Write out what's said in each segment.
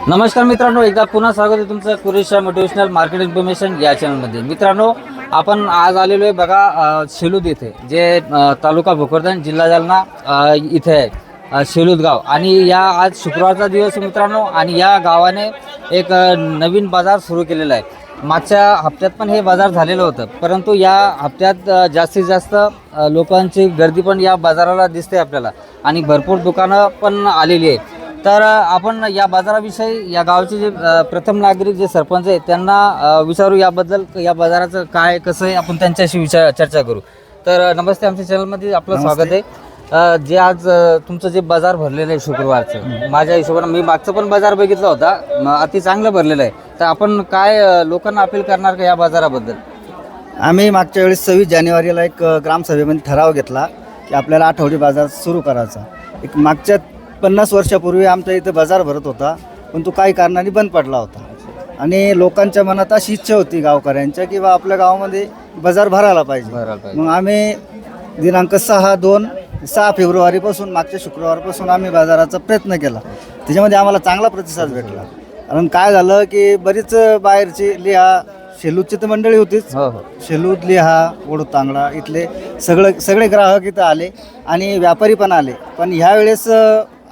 नमस्कार मित्रांनो, एकदा पुन्हा स्वागत आहे तुमचं कुरेशा मोटिवेशनल मार्केट इन्फॉर्मेशन या चॅनलमध्ये. मित्रांनो, आपण आज आलेलो आहे बघा शेलूद इथे, जे तालुका भोकरदन जिल्हा जालना इथे आहे शेलूद गाव. आणि या आज शुक्रवारचा दिवस मित्रांनो, आणि या गावाने एक नवीन बाजार सुरू केलेला आहे. मागच्या हप्त्यात पण हे बाजार झालेलं होतं, परंतु या हप्त्यात जास्तीत जास्त लोकांची गर्दी पण या बाजाराला दिसते आपल्याला, आणि भरपूर दुकानं पण आलेली आहे. तर आपण या बाजाराविषयी या गावचे जे प्रथम नागरिक जे सरपंच आहे त्यांना विचारू याबद्दल, या बाजाराचं काय कसं आहे, आपण त्यांच्याशी चर्चा करू. तर नमस्ते, आमच्या चॅनलमध्ये आपलं स्वागत आहे. जे आज तुमचं जे बाजार भरलेलं आहे शुक्रवारचं, माझ्या हिशोबाने मी मागचं पण बाजार बघितला होता, अति चांगलं भरलेलं आहे. तर आपण काय लोकांना अपील करणार का या बाजाराबद्दल? आम्ही मागच्या वेळेस 26 जानेवारीला एक ग्रामसभेमध्ये ठराव घेतला की आपल्याला आठवडी बाजार सुरू करायचा. एक मागच्या 50 वर्षापूर्वी आमच्या इथं बाजार भरत होता, पण तो काही कारणाने बंद पडला होता. आणि लोकांच्या मनात अशी इच्छा होती गावकऱ्यांच्या की बा आपल्या गावामध्ये बाजार भरायला पाहिजे. मग आम्ही दिनांक 6 फेब्रुवारीपासून मागच्या शुक्रवारपासून आम्ही बाजाराचा प्रयत्न केला. त्याच्यामध्ये आम्हाला चांगला प्रतिसाद भेटला. कारण काय झालं की बरीच बाहेरची लिहा शेलूदची तर मंडळी होतीच, शेलूद लिहा वडू तांगडा इथले सगळे ग्राहक इथं आले आणि व्यापारी पण आले. पण ह्यावेळेस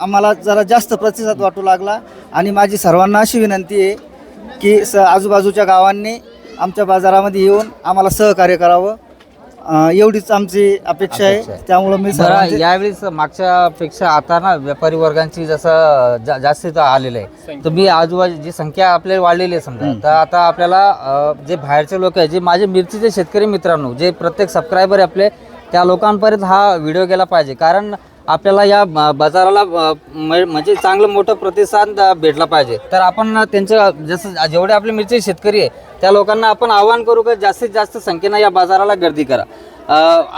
आम्हाला जरा जास्त प्रतिसाद वाटू लागला. आणि माझी सर्वांना अशी विनंती आहे की आजूबाजूच्या गावांनी आमच्या बाजारामध्ये येऊन आम्हाला सहकार्य करावं, एवढीच आमची अपेक्षा आहे. त्यामुळं मी यावेळेस मागच्यापेक्षा आता ना व्यापारी वर्गांची जसं जास्त आलेलं आहे, तर मी आजूबाजू जी संख्या आपल्याला वाढलेली आहे समजा, तर आता आपल्याला जे बाहेरचे लोक आहेत, जे माझे मिरचीचे शेतकरी मित्रांनो, जे प्रत्येक सबस्क्रायबर आहे आपले, त्या लोकांपर्यंत हा व्हिडिओ गेला पाहिजे. कारण आपल्याला या बाजाराला म्हणजे चांगलं मोठं प्रतिसाद भेटला पाहिजे. तर आपण त्यांचं जसं जेवढे आपले मिरची शेतकरी आहे त्या लोकांना आपण आवाहन करू की जास्तीत जास्त संख्येनं या बाजाराला गर्दी करा.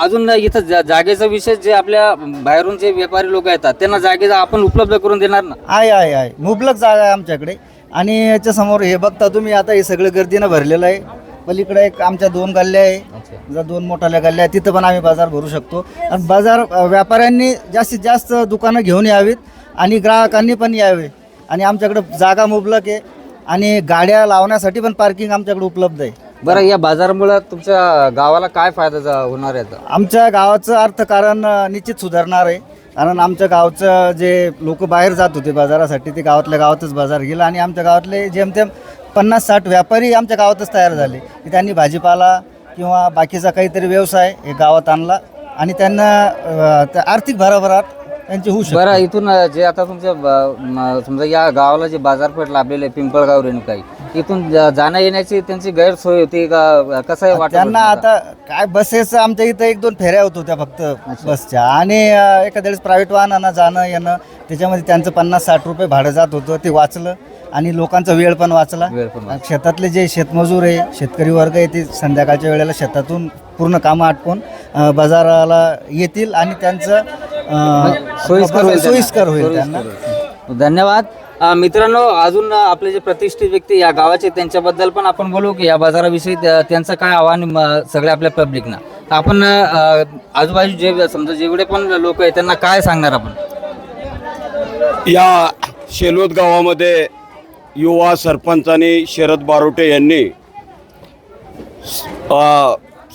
अजून इथं जागेचा विषय, जे आपल्या बाहेरून जे व्यापारी लोक येतात त्यांना जागेचा आपण उपलब्ध करून देणार ना? आहे मुबलक जागा आहे आमच्याकडे. आणि याच्यासमोर हे बघता तुम्ही, आता हे सगळं गर्दीनं भरलेलं आहे. पलीकडे एक आमच्या 2 गल्ल्या आहे, 2 मोठ्या गल्ल्या आहे, तिथं पण आम्ही बाजार भरू शकतो. आणि बाजार व्यापाऱ्यांनी जास्तीत जास्त दुकानं घेऊन यावीत आणि ग्राहकांनी पण यावे. आणि आमच्याकडे जागा मुबलक आहे आणि गाड्या लावण्यासाठी पण पार्किंग आमच्याकडे उपलब्ध आहे. बरं, या बाजारामुळे तुमच्या गावाला काय फायदा होणार आहे? आमच्या गावाचं अर्थकारण निश्चित सुधारणार आहे. कारण आमच्या गावचं जे लोक बाहेर जात होते बाजारासाठी, ते गावातल्या गावातच बाजार गेला. आणि आमच्या गावातले जेमतेम 50-60 व्यापारी आमच्या गावातच तयार झाले की त्यांनी भाजीपाला किंवा बाकीचा काहीतरी व्यवसाय हे गावात आणला आणि त्यांना आर्थिक भराभराट त्यांची होऊ शकते. बरं, इथून जे आता तुमच्या समजा या गावाला जे बाजारपेठ लाभलेलं आहे पिंपळगाव रेणुकाई, इथून जाण्या येण्याची त्यांची गैरसोय होती का? कसं आहे त्यांना? आता काय बसेस आमच्या इथं 1-2 फेऱ्या होत होत्या फक्त बसच्या, आणि एखाद्या वेळेस प्रायव्हेट वाहनांना जाणं येणं, त्याच्यामध्ये त्यांचं 50-60 रुपये भाडं जात होतं, ते वाचलं. आणि लोकांचा वेळ पण वाचला. शेतातले जे शेतमजूर आहे, शेतकरी वर्ग आहे, ते संध्याकाळच्या वेळेला शेतातून पूर्ण कामं आटपून बाजाराला येतील आणि त्यांचं सोयीस्कर होईल त्यांना. धन्यवाद मित्रांनो. अजून आपले जे प्रतिष्ठित व्यक्ती या गावाचे, त्यांच्याबद्दल पण आपण बोलू की या बाजाराविषयी त्यांचं काय आव्हान सगळ्या आपल्या पब्लिकना. आपण आजूबाजू जे समजा जेवढे पण लोक आहेत त्यांना काय सांगणार आपण? या शेलूद गावामध्ये युवा सरपंचांनी शरद बारोटे यांनी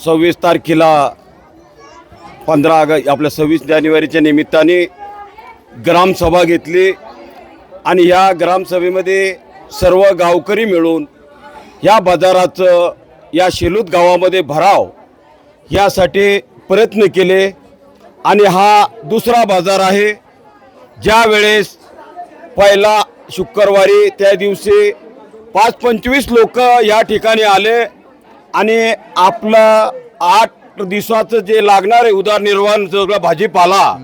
26 तारखेला 26 जानेवारीच्या निमित्ताने ग्रामसभा घेतली. आणि या ग्रामसभेमध्ये सर्व गावकरी मिळून या बाजाराचं या शेलूद गावामध्ये भराव यासाठी प्रयत्न केले. आणि हा दुसरा बाजार आहे. ज्या वेळेस पहिला शुक्रवारी त्या दिवशी 5-25 लोक या ठिकाणी आले आणि आपलं 8 दिवसाचं जे लागणार आहे उदरनिर्वाह सगळं भाजीपाला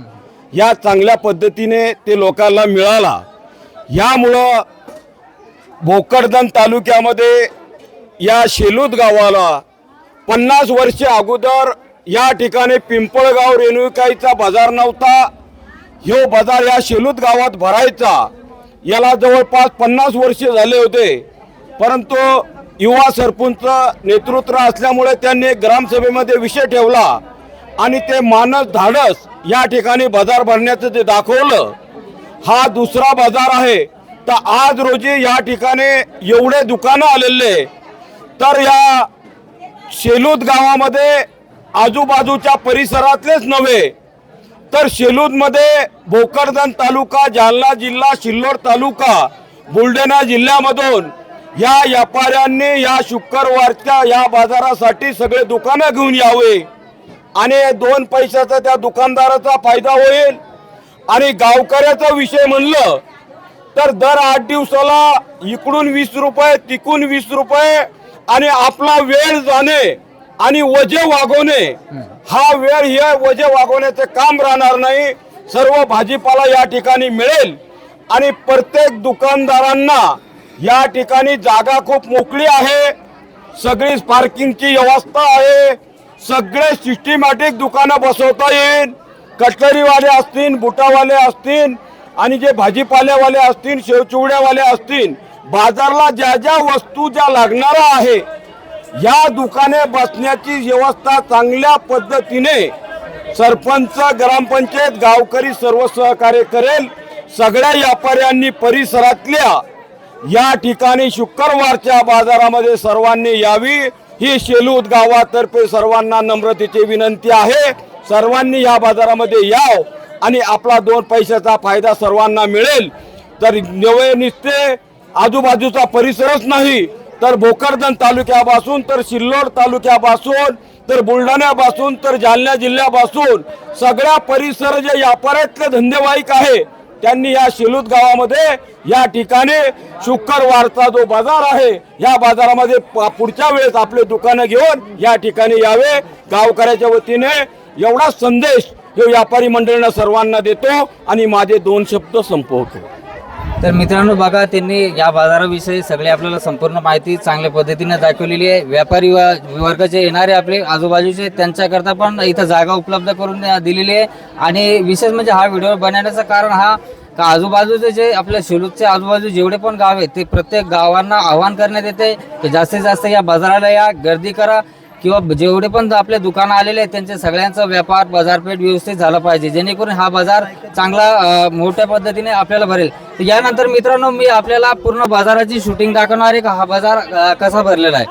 या चांगल्या पद्धतीने ते लोकांना मिळाला. यामुळं भोकरदन तालुक्यामध्ये या शेलूद गावाला 50 वर्ष अगोदर या ठिकाणी पिंपळगाव रेणुकाईचा बाजार नव्हता. ह्यो बाजार या शेलूद गावात भरायचा. याला जवळपास 50 वर्ष झाले होते, परंतु युवा सरपंच नेतृत्व असल्यामुळे त्यांनी ग्रामसभेमध्ये विषय ठेवला आणि ते मानस धाडस या ठिकाणी बाजार भरण्याचं ते दाखवलं. हा दुसरा बाजार आहे. तर आज रोजी या ठिकाणी एवढे दुकानं आलेले, तर या शेलूद गावामध्ये आजूबाजूच्या परिसरातलेच नव्हे तर शेलूदमध्ये भोकरदन तालुका, जालना जिल्हा, सिल्लोड तालुका, बुलढाणा जिल्ह्यामधून या व्यापाऱ्यांनी या शुक्रवारच्या या बाजारासाठी सगळे दुकानं घेऊन यावे आणि 2 पैशाचा त्या दुकानदाराचा फायदा होईल. आणि गावकऱ्याचा विषय म्हणलं तर दर 8 दिवसाला इकडून 20 रुपये, तिकडून 20 रुपये आणि आपला वेळ जाणे आणि वजे वागवणे, हा वेळ हे वजे वागवण्याचे काम राहणार नाही. सर्व भाजीपाला या ठिकाणी मिळेल आणि प्रत्येक दुकानदारांना या ठिकाणी जागा खूप मोकळी आहे, सगळी पार्किंगची व्यवस्था आहे, सगळे सिस्टमॅटिक दुकानं बसवता येईल. कटलरीवाले असतील, बुटावाले असतील आणि जे भाजीपाल्यावाले असतील, शेवचिवड्यावाले असतील, बाजारला ज्या ज्या वस्तू ज्या लागणाऱ्या आहे या दुकाने बसण्याची व्यवस्था चांगल्या पद्धतीने सरपंच, ग्रामपंचायत, गावकरी सर्व सहकार्य करेल. सगळ्या व्यापाऱ्यांनी परिसरातल्या या ठिकाणी शुक्रवारच्या बाजारामध्ये सर्वांनी यावी ही शेलूद गावातर्फे सर्वांना नम्रतेची विनंती आहे. सर्वांनी या बाजारामध्ये याव आणि आपला 2 पैशाचा फायदा सर्वांना मिळेल. तर नवे निस्ते आजूबाजूचा परिसरच नाही तर भोकरदन तालुक्यापासून तर सिल्लोड तालुक्यापासून तर बुलढाण्यापासून तर जालना जिल्ह्यापासून सगळ्या परिसर जे व्यापारातले धंदेवाईक आहे त्यांनी या शेलूद गावामध्ये या ठिकाणी शुक्रवारचा जो बाजार आहे या बाजारामध्ये पुढच्या वेळेस आपले दुकानं घेऊन या ठिकाणी यावे. गावकऱ्याच्या वतीने एवढा संदेश हे व्यापारी मंडळींना सर्वांना देतो आणि माझे 2 शब्द संपवतो. तर मित्रांनो बघा, त्यांनी या बाजाराविषयी सगळे आपल्याला संपूर्ण माहिती चांगल्या पद्धतीने दाखवलेली आहे. व्यापारी वर्ग जे येणारे आपले आजूबाजूचे त्यांच्याकरता पण इथं जागा उपलब्ध करून दिलेली आहे. आणि विशेष म्हणजे हा व्हिडिओ बनवण्याचं कारण हा का आजूबाजूचे जे आपल्या शेलूदच्या आजूबाजू जेवढे पण गाव आहेत ते प्रत्येक गावांना आवाहन करण्यात येते की जास्तीत जास्त या बाजाराला या, गर्दी करा किंवा जेवढे पण आपले दुकानं आलेले आहेत त्यांचे सगळ्यांचा व्यापार बाजारपेठ व्यवस्थित झाला पाहिजे, जेणेकरून हा बाजार चांगला मोठ्या पद्धतीने आपल्याला भरेल. तर यानंतर मित्रांनो मी आपल्याला पूर्ण बाजाराची शूटिंग दाखवणार आहे का हा बाजार कसा भरलेला आहे.